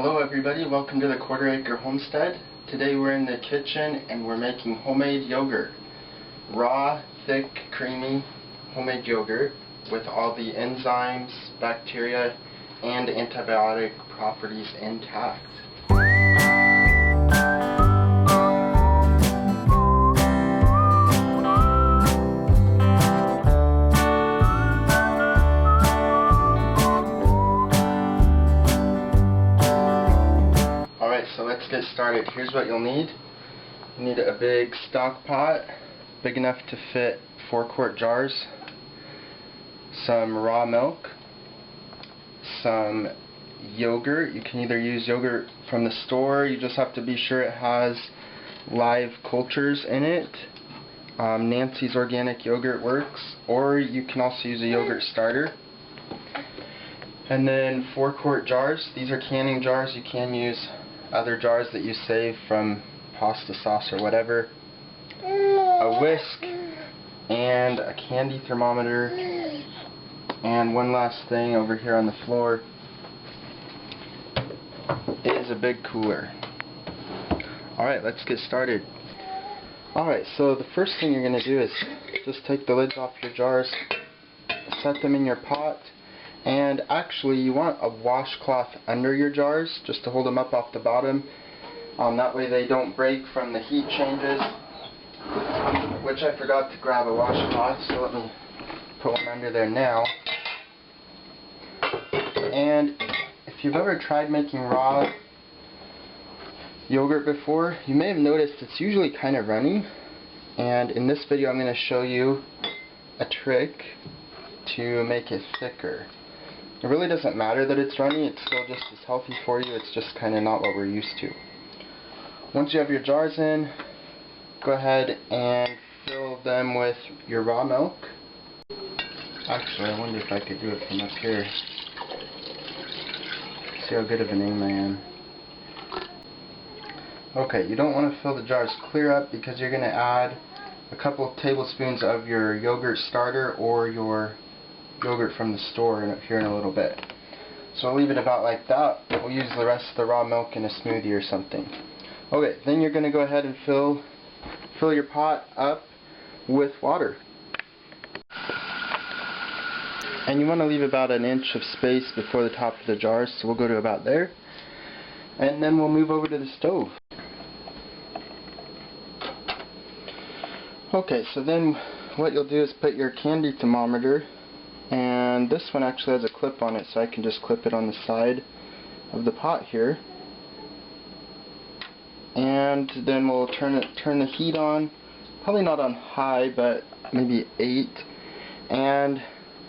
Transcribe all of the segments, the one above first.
Hello everybody, welcome to the Quarter Acre Homestead. Today we're in the kitchen and we're making homemade yogurt. Raw, thick, creamy homemade yogurt with all the enzymes, bacteria, and antibiotic properties intact. So let's get started. Here's what you'll need. You need a big stock pot, big enough to fit 4-quart jars, some raw milk, some yogurt. You can either use yogurt from the store, you just have to be sure it has live cultures in it. Nancy's organic yogurt works, or you can also use a yogurt starter. And then 4-quart jars. These are canning jars. You can use other jars that you save from pasta sauce or whatever. A whisk and a candy thermometer, and one last thing over here on the floor is a big cooler. Alright, let's get started. Alright, so the first thing you're going to do is just take the lids off your jars, set them in your pot. And actually you want a washcloth under your jars just to hold them up off the bottom. That way they don't break from the heat changes, which I forgot to grab a washcloth, so let me put one under there now. And if you've ever tried making raw yogurt before, you may have noticed it's usually kind of runny. And in this video I'm going to show you a trick to make it thicker. It really doesn't matter that it's runny, it's still just as healthy for you, it's just kind of not what we're used to. Once you have your jars in, go ahead and fill them with your raw milk. Actually, I wonder if I could do it from up here. See how good of an aim I am. Okay, you don't want to fill the jars clear up because you're going to add a couple of tablespoons of your yogurt starter or your yogurt from the store here in a little bit. So I'll leave it about like that. We'll use the rest of the raw milk in a smoothie or something. Okay, then you're going to go ahead and fill your pot up with water. And you want to leave about an inch of space before the top of the jars, so we'll go to about there. And then we'll move over to the stove. Okay, so then what you'll do is put your candy thermometer, and this one actually has a clip on it, so I can just clip it on the side of the pot here. And then we'll turn the heat on, probably not on high, but maybe 8. And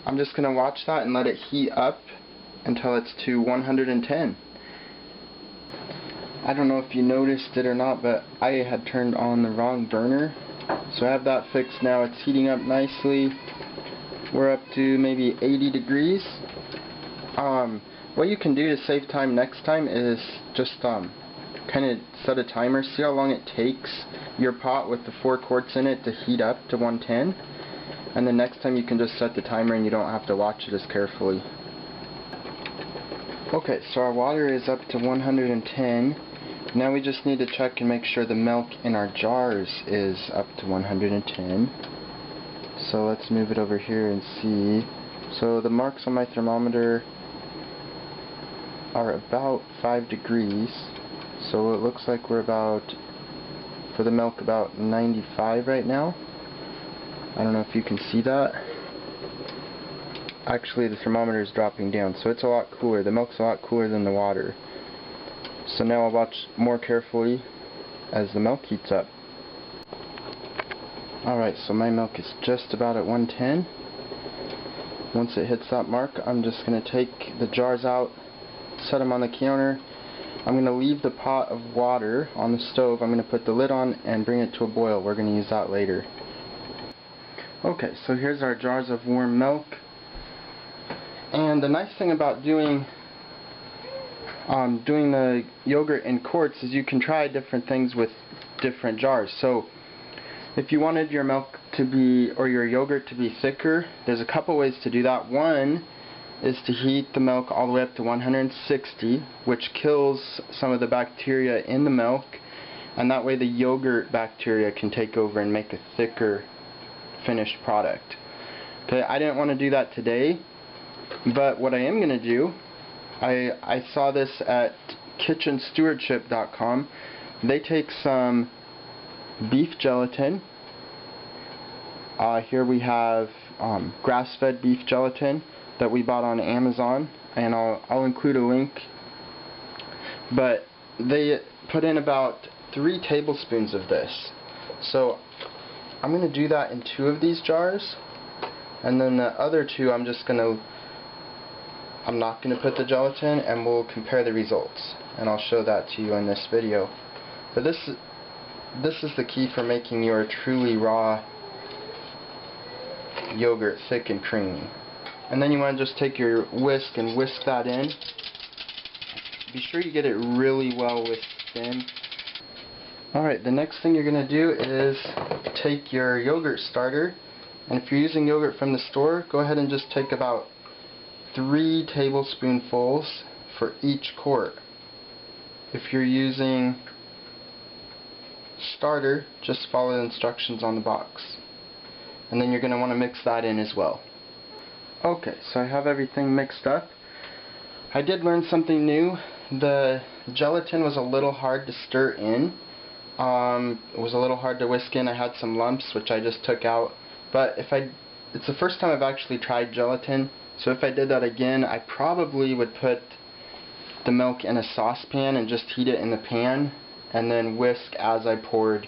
I'm just going to watch that and let it heat up until it's to 110. I don't know if you noticed it or not, but I had turned on the wrong burner. So I have that fixed now. It's heating up nicely. We're up to maybe 80 degrees. What you can do to save time next time is just kind of set a timer. See how long it takes your pot with the 4 quarts in it to heat up to 110. And then next time you can just set the timer and you don't have to watch it as carefully. Okay, so our water is up to 110. Now we just need to check and make sure the milk in our jars is up to 110. So let's move it over here and see. So the marks on my thermometer are about 5 degrees. So it looks like we're about, for the milk, about 95 right now. I don't know if you can see that. Actually the thermometer is dropping down, so it's a lot cooler. The milk's a lot cooler than the water. So now I'll watch more carefully as the milk heats up. Alright, so my milk is just about at 110. Once it hits that mark, I'm just going to take the jars out, set them on the counter. I'm going to leave the pot of water on the stove. I'm going to put the lid on and bring it to a boil. We're going to use that later. Okay, so here's our jars of warm milk. And the nice thing about doing the yogurt in quarts is you can try different things with different jars. So if you wanted your milk to be, or your yogurt to be thicker, there's a couple ways to do that. One is to heat the milk all the way up to 160, which kills some of the bacteria in the milk, and that way the yogurt bacteria can take over and make a thicker finished product. Okay, I didn't want to do that today, but what I am going to do, I saw this at kitchenstewardship.com. They take some beef gelatin. Here we have grass-fed beef gelatin that we bought on Amazon, and I'll include a link. But they put in about 3 tablespoons of this. So I'm going to do that in 2 of these jars, and then the other 2 I'm not going to put the gelatin, and we'll compare the results, and I'll show that to you in this video. But this is the key for making your truly raw yogurt thick and creamy. And then you want to just take your whisk and whisk that in. Be sure you get it really well whisked in. Alright, the next thing you're going to do is take your yogurt starter, and if you're using yogurt from the store, go ahead and just take about 3 tablespoonfuls for each quart. If you're using starter, just follow the instructions on the box. And then you're going to want to mix that in as well. Okay, so I have everything mixed up. I did learn something new. The gelatin was a little hard to stir in. It was a little hard to whisk in. I had some lumps which I just took out. But it's the first time I've actually tried gelatin, so if I did that again, I probably would put the milk in a saucepan and just heat it in the pan and then whisk as I poured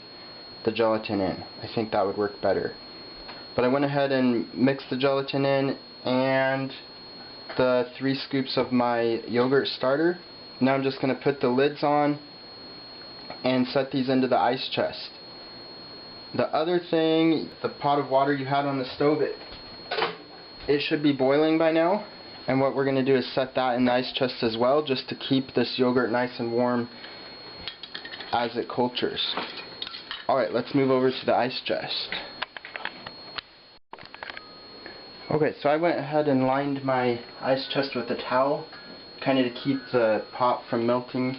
the gelatin in. I think that would work better. But I went ahead and mixed the gelatin in and the 3 scoops of my yogurt starter. Now I'm just going to put the lids on and set these into the ice chest. The other thing, the pot of water you had on the stove, it should be boiling by now. And what we're going to do is set that in the ice chest as well, just to keep this yogurt nice and warm as it cultures. Alright, let's move over to the ice chest. Okay, so I went ahead and lined my ice chest with a towel, kind of to keep the pot from melting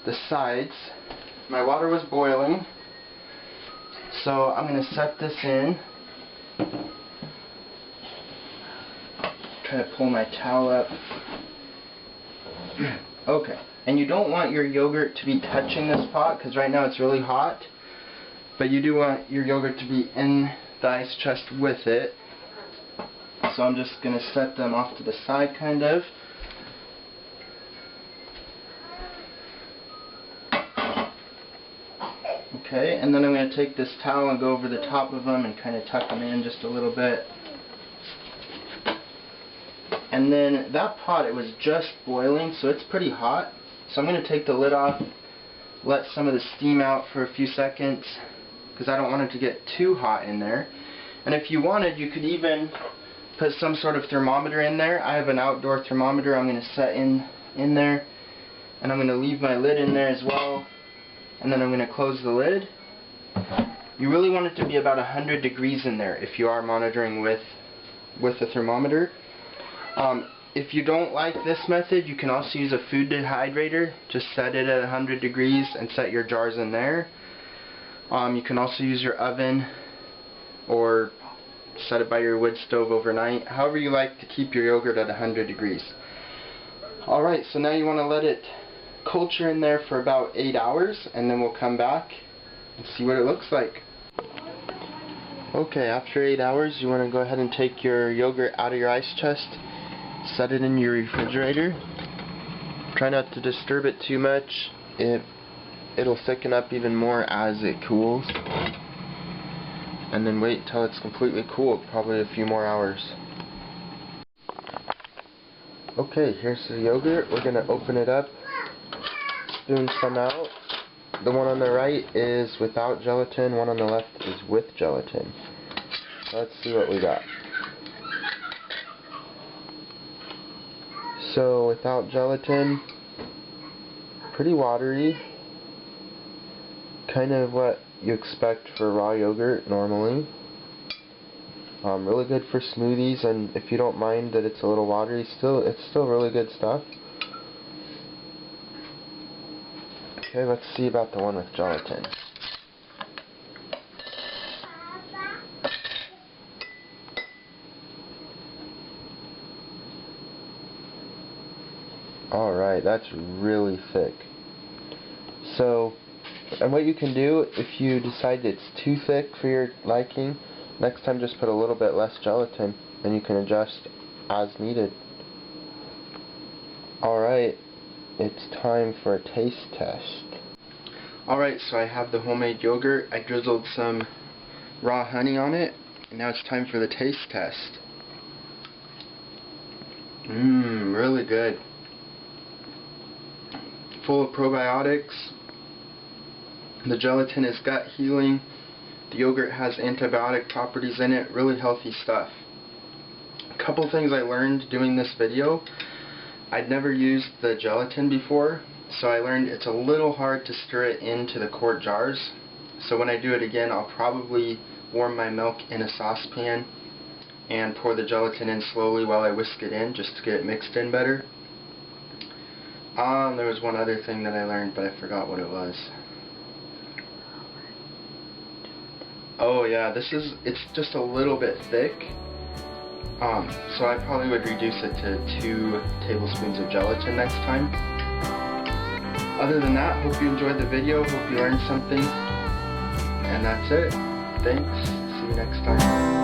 the sides. My water was boiling, so I'm going to set this in. Try to pull my towel up. Okay, and you don't want your yogurt to be touching this pot, because right now it's really hot, but you do want your yogurt to be in the ice chest with it. So I'm just going to set them off to the side, kind of. Okay, and then I'm going to take this towel and go over the top of them and kind of tuck them in just a little bit. And then that pot, it was just boiling, so it's pretty hot. So I'm going to take the lid off, let some of the steam out for a few seconds, because I don't want it to get too hot in there. And if you wanted, you could even put some sort of thermometer in there. I have an outdoor thermometer I'm going to set in there, and I'm going to leave my lid in there as well, and then I'm going to close the lid. You really want it to be about 100 degrees in there if you are monitoring with a thermometer. If you don't like this method, you can also use a food dehydrator. Just set it at 100 degrees and set your jars in there. You can also use your oven or set it by your wood stove overnight. However you like to keep your yogurt at 100 degrees. Alright, so now you want to let it culture in there for about 8 hours, and then we'll come back and see what it looks like. Okay, after 8 hours, you want to go ahead and take your yogurt out of your ice chest, set it in your refrigerator. Try not to disturb it too much. It'll thicken up even more as it cools. And then wait until it's completely cooled, probably a few more hours. Okay, here's the yogurt. We're going to open it up, spoon some out. The one on the right is without gelatin, one on the left is with gelatin. Let's see what we got. So without gelatin, pretty watery, kind of what you expect for raw yogurt normally. Really good for smoothies, and if you don't mind that it's a little watery, it's still really good stuff. Okay, let's see about the one with gelatin. Alright, that's really thick. So, and what you can do, if you decide it's too thick for your liking, next time just put a little bit less gelatin, and you can adjust as needed. Alright, it's time for a taste test. Alright, so I have the homemade yogurt. I drizzled some raw honey on it, and now it's time for the taste test. Really good. Full of probiotics. The gelatin is gut healing. The yogurt has antibiotic properties in it. Really healthy stuff. A couple things I learned doing this video. I'd never used the gelatin before, so I learned it's a little hard to stir it into the quart jars. So when I do it again, I'll probably warm my milk in a saucepan and pour the gelatin in slowly while I whisk it in, just to get it mixed in better. There was one other thing that I learned, but I forgot what it was. Oh yeah, it's just a little bit thick. So I probably would reduce it to 2 tablespoons of gelatin next time. Other than that, hope you enjoyed the video, hope you learned something. And that's it. Thanks. See you next time.